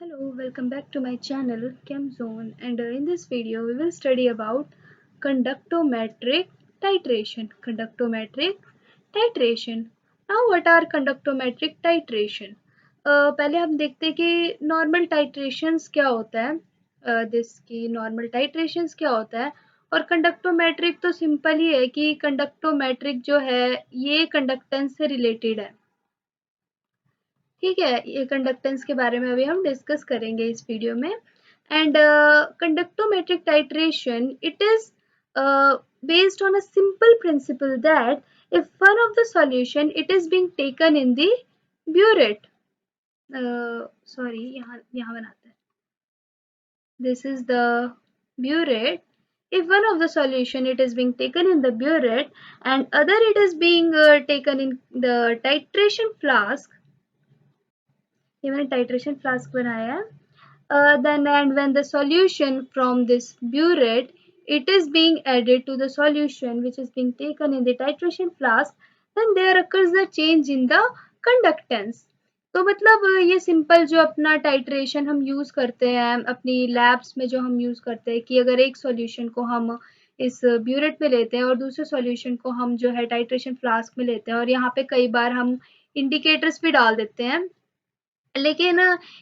Hello, welcome back to my channel ChemZone, and in this video we will study about conductometric titration. Conductometric titration. Now what are conductometric titration? पहले हम देखते हैं कि normal titrations क्या होता है, जिसकी normal titrations क्या होता है और conductometric तो सिंपल ही है कि conductometric जो है ये conductance से related है. ठीक है, ये कंडक्टेंस के बारे में अभी हम डिस्कस करेंगे इस वीडियो में. And conductometric titration it is based on a simple principle that if one of the solution it is being taken in the burette, sorry यहाँ बनाते हैं, this is the burette. If one of the solution it is being taken in the burette and other it is being taken in the titration flask, ये मैंने titration flask बनाया है. Then and when the solution from this burette it is being added to the solution which is being taken in the titration flask, then there occurs the change in the conductance. तो मतलब ये simple जो अपना titration हम use करते हैं अपनी labs में, जो हम यूज करते हैं कि अगर एक सॉल्यूशन को हम इस ब्यूरेट में लेते हैं और दूसरे सॉल्यूशन को हम जो है टाइट्रेशन फ्लास्क में लेते हैं और यहाँ पे कई बार हम इंडिकेटर्स भी डाल देते हैं, लेकिन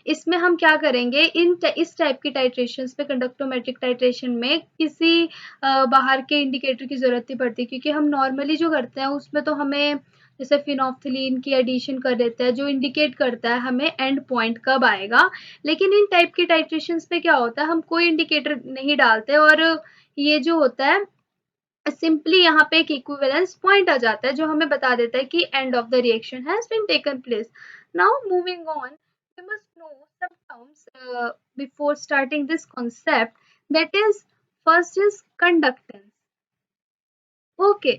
इसमें हम क्या करेंगे, इस टाइप की टाइट्रेशंस पे कंडक्टोमेट्रिक टाइट्रेशन में किसी बाहर के इंडिकेटर की जरूरत नहीं पड़ती, क्योंकि हम नॉर्मली जो करते हैं उसमें तो हमें जैसे फिनोफ्थिलीन की एडिशन कर देता है जो इंडिकेट करता है हमें एंड पॉइंट कब आएगा. लेकिन इन टाइप की टाइट्रेशंस में क्या होता है, हम कोई इंडिकेटर नहीं डालते और ये जो होता है सिंपली यहाँ पे एक इक्विवेलेंस पॉइंट आ जाता है जो हमें बता देता है कि and of the reaction has been taken place. Now moving on, we must know some terms before starting this concept, that is first is conductance. Okay,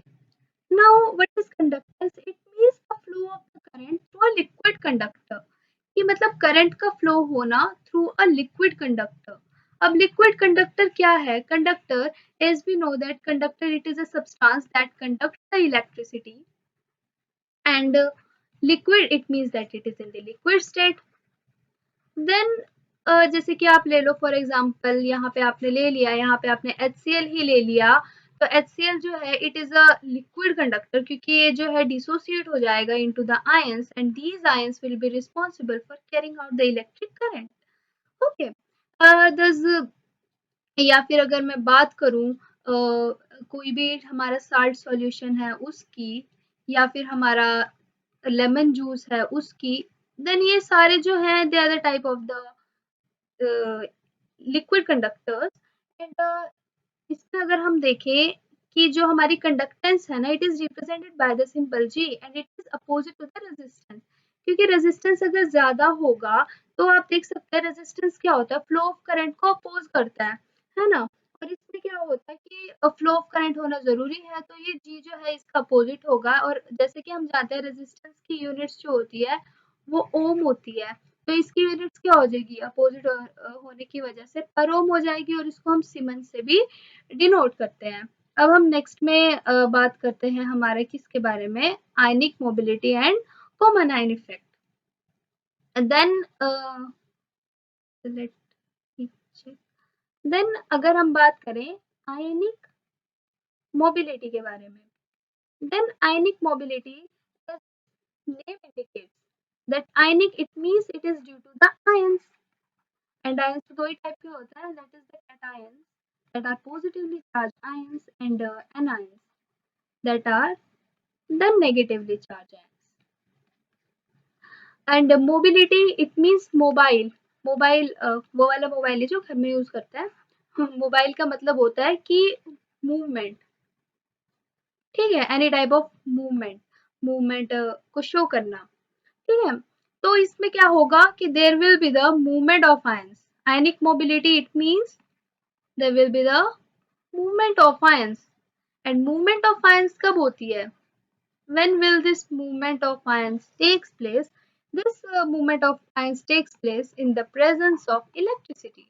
now what is conductance? It means the flow of the current through a liquid conductor. कि मतलब current का flow होना through a liquid conductor. अब liquid conductor क्या है? Conductor, as we know that conductor it is a substance that conducts the electricity, and liquid it means that it is in the liquid state. Then जैसे कि आप ले लो for example, यहाँ पे आपने ले लिया, यहाँ पे आपने HCl ही ले लिया, तो HCl जो है it is a liquid conductor क्योंकि ये जो है डिसोसिएट हो जाएगा into the ions and these ions will be responsible for carrying out the electric current. Okay, दस, या फिर अगर मैं बात करूं कोई भी हमारा साल्ट सॉल्यूशन है उसकी, या फिर हमारा लेमन जूस है उसकी, देन ये सारे जो हैं they are the type of the liquid conductors. And इसमें अगर हम देखें कि जो हमारी कंडक्टेंस है ना, it is represented by the symbol G and it is opposite to the resistance. क्योंकि रेजिस्टेंस अगर ज्यादा होगा तो आप देख सकते हैं रेजिस्टेंस क्या होता है, फ्लो ऑफ करंट को अपोज करता है ना. और इसमें क्या होता है कि फ्लो ऑफ करंट होना जरूरी है, तो ये G जो है इसका अपोजिट होगा. और जैसे कि हम जानते हैं रेजिस्टेंस की यूनिट्स जो होती है वो ओम होती है, तो इसकी यूनिट्स क्या हो जाएगी, अपोजिट होने की वजह से पर ओम हो जाएगी और इसको हम सीमेंस से भी डिनोट करते हैं. अब हम नेक्स्ट में बात करते हैं हमारे किसके बारे में, ionic mobility and common ion effect. Then let check, then अगर हम बात करें आयनिक मोबिलिटी के बारे में, then ionic mobility name indicates that ionic it means it is due to the ions, and ions तो दो ही टाइप के होता है, that is the cations that are positively charged ions and anions that are the negatively charged ions. And mobility it means mobile. Mobile वो वाला mobile है जो घर में यूज करता है. मोबाइल का मतलब होता है कि मूवमेंट, ठीक है, any type of movement, movement को शो करना. ठीक है, तो इसमें क्या होगा कि there will be the movement of ions. Ionic mobility it means there will be the movement of ions. And movement of ions कब होती है? When will this movement of ions takes place? This movement of ions takes place in the presence of electricity.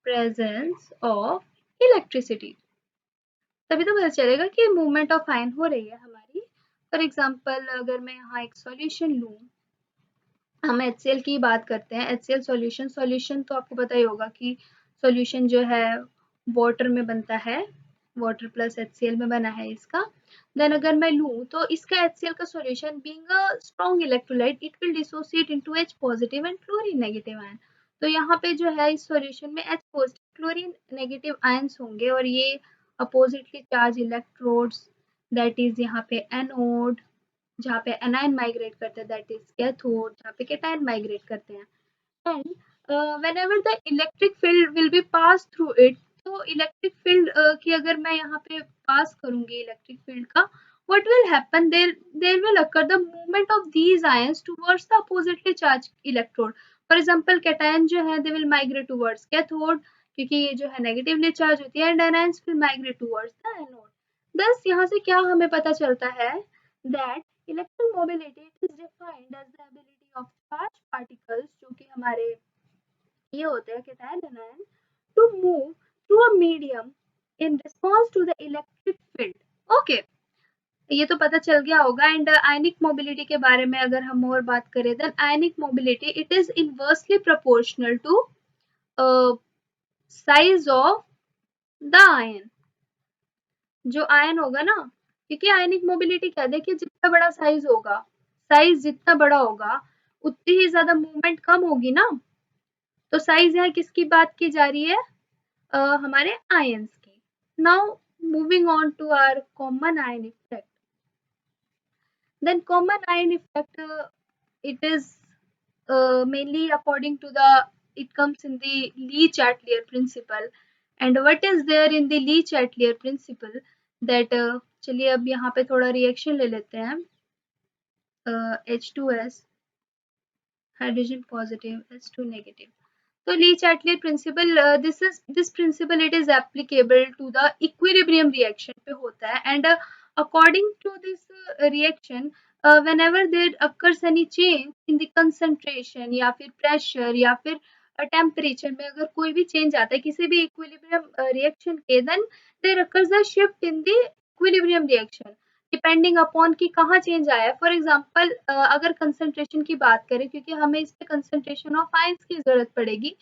Presence of electricity. तभी तो पता चलेगा कि movement of ion हो रही है हमारी. फॉर एग्जाम्पल अगर मैं यहाँ एक सॉल्यूशन लूँ, हम HCl की बात करते हैं। HCl सॉल्यूशन तो आपको पता ही होगा कि सॉल्यूशन जो है वाटर में बनता है, वाटर प्लस HCl में बना है इसका। देन अगर मैं लूँ तो इसका HCl का solution being a strong electrolyte it will dissociate into H positive and chlorine negative ion. तो यहाँ पे जो है इस सॉल्यूशन में H positive chlorine negative ions होंगे और ये oppositely charge electrodes that is यहाँ पे एनोड, जहाँ पे एनायन माइग्रेट करते हैं दैट इज कैथोड, जहाँ पे कैटायन माइग्रेट करते हैं। And whenever the electric field will be passed through it, तो इलेक्ट्रिक फील्ड की अगर मैं यहाँ पे पास करूंगी इलेक्ट्रिक फील्ड का, what will happen, there will occur the movement of these ions towards the oppositely charged electrode. For example cation जो है they will migrate towards cathode क्योंकि ये जो है नेगेटिवली चार्ज होती है, and anions will migrate towards the anode. thus यहाँ से क्या हमें पता चलता है that electromobility is defined as the ability of charged particles जो कि हमारे ये होते हैं cation anion to move through a medium in response to the electric field. Okay, ये तो पता चल गया होगा। एंड आयनिक मोबिलिटी के बारे में अगर हम और बात करें then ionic mobility it is inversely proportional to size of the ion. जो आयन होगा ना, क्योंकि आयनिक मोबिलिटी क्या, देखिए जितना बड़ा साइज होगा, साइज जितना बड़ा होगा उतनी ही ज्यादा मूवमेंट कम होगी ना। तो साइज यहाँ किसकी बात की जा रही है, हमारे आयंस की। Now moving on to our common ion effect. Then common ion effect, it is mainly according to the, it comes in the Lee-Chatelier principle. And what is there in the Lee-Chatelier principle that चलिए अब यहाँ पे थोड़ा reaction ले लेते हैं। H2S hydrogen positive H2 negative. So Lee-Chatelier principle, this principle it is applicable to the equilibrium reaction पे होता है। And according to this reaction, whenever there occurs any change in the concentration या फिर pressure या फिर temperature में अगर कोई भी change आता है किसी भी equilibrium reaction के, then there occurs a shift in the equilibrium reaction depending upon कि कहाँ चेंज आया है। फॉर एग्जाम्पल अगर कंसंट्रेशन की बात करें, क्योंकि हमें इस पे कंसंट्रेशन ऑफ आयंस की जरूरत पड़ेगी,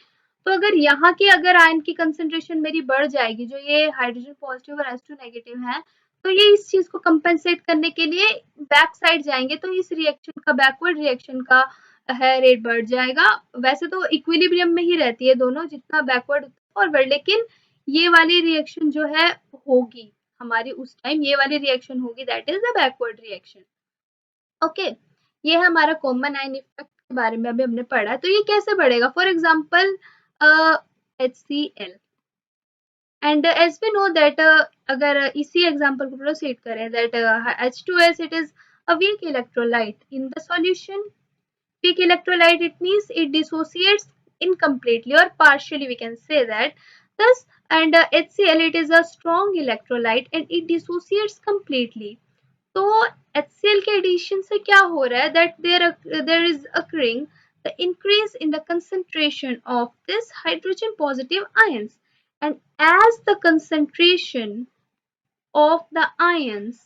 तो अगर यहाँ की अगर आयन की कंसंट्रेशन मेरी बढ़ जाएगी, जो ये हाइड्रोजन पॉजिटिव और H2 नेगेटिव है, तो ये इस चीज को कंपेंसेट करने के लिए बैक साइड जाएंगे, तो इस रिएक्शन का, बैकवर्ड रिएक्शन का है रेट बढ़ जाएगा। वैसे तो इक्विलिब्रियम में ही रहती है दोनों, जितना बैकवर्ड फॉरवर्ड, लेकिन ये वाली रिएक्शन जो है होगी हमारी उस टाइम, ये वाली रिएक्शन होगी that is the backward reaction. Okay, ये है हमारा कॉमन आयन इफेक्ट के बारे में अभी हमने पढ़ा है। तो ये कैसे बढ़ेगा, for example HCl and as we know that, अगर इसी एग्जांपल को प्रोसीड करें that H2S it is a weak electrolyte in the solution. Weak electrolyte, it means it dissociates incompletely or partially, we can say that. Thus, and HCl, it is a strong electrolyte and it dissociates completely. तो HCl के addition से क्या हो रहा है, that there is occurring the increase in the concentration of this hydrogen positive ions, and as the concentration of the ions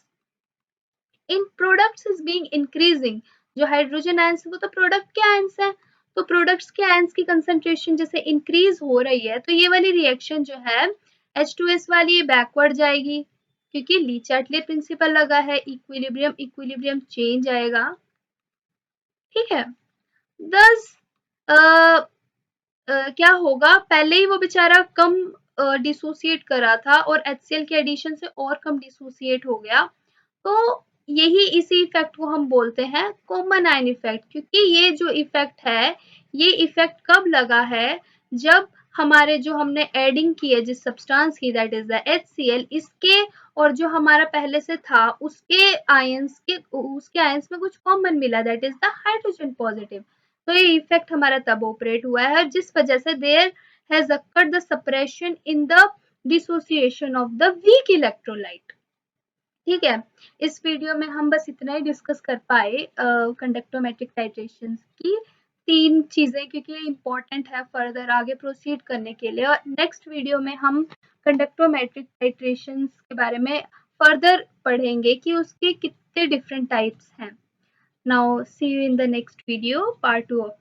in products is being increasing, जो hydrogen ions वो तो प्रोडक्ट के आयंस है, तो प्रोडक्ट्स के ions की concentration जैसे increase हो रही है, तो ये वाली रिएक्शन जो है H2S वाली ये बैकवर्ड जाएगी, क्योंकि ली चार्टले प्रिंसिपल लगा है, इक्विलिब्रियम इक्विलिब्रियम चेंज आएगा। ठीक है, दस क्या होगा, पहले ही वो बेचारा कम डिसोसिएट करा था और HCl के एडिशन से और कम डिसोसिएट हो गया। तो यही इसी इफेक्ट को हम बोलते हैं कॉमन आयन इफेक्ट, क्योंकि ये जो इफेक्ट है, ये इफेक्ट कब लगा है, जब हमारे जो हमने एडिंग की है जिस सब्सटेंस की दैट इज द HCl, इसके और जो हमारा पहले से था उसके आयंस में कुछ कॉमन मिला that is the hydrogen positive. तो ये इफेक्ट हमारा तब ऑपरेट हुआ है जिस वजह से there has occurred the suppression in the dissociation of the weak electrolyte. ठीक है, इस वीडियो में हम बस इतना ही डिस्कस कर पाए कंडक्टोमेट्रिक टाइट्रेशन की तीन चीजें, क्योंकि ये इम्पोर्टेंट है फर्दर आगे प्रोसीड करने के लिए। और नेक्स्ट वीडियो में हम कंडक्टोमेट्रिक टाइट्रेशन के बारे में फर्दर पढ़ेंगे कि उसके कितने डिफरेंट टाइप्स हैं। Now see you in the next video, part 2 of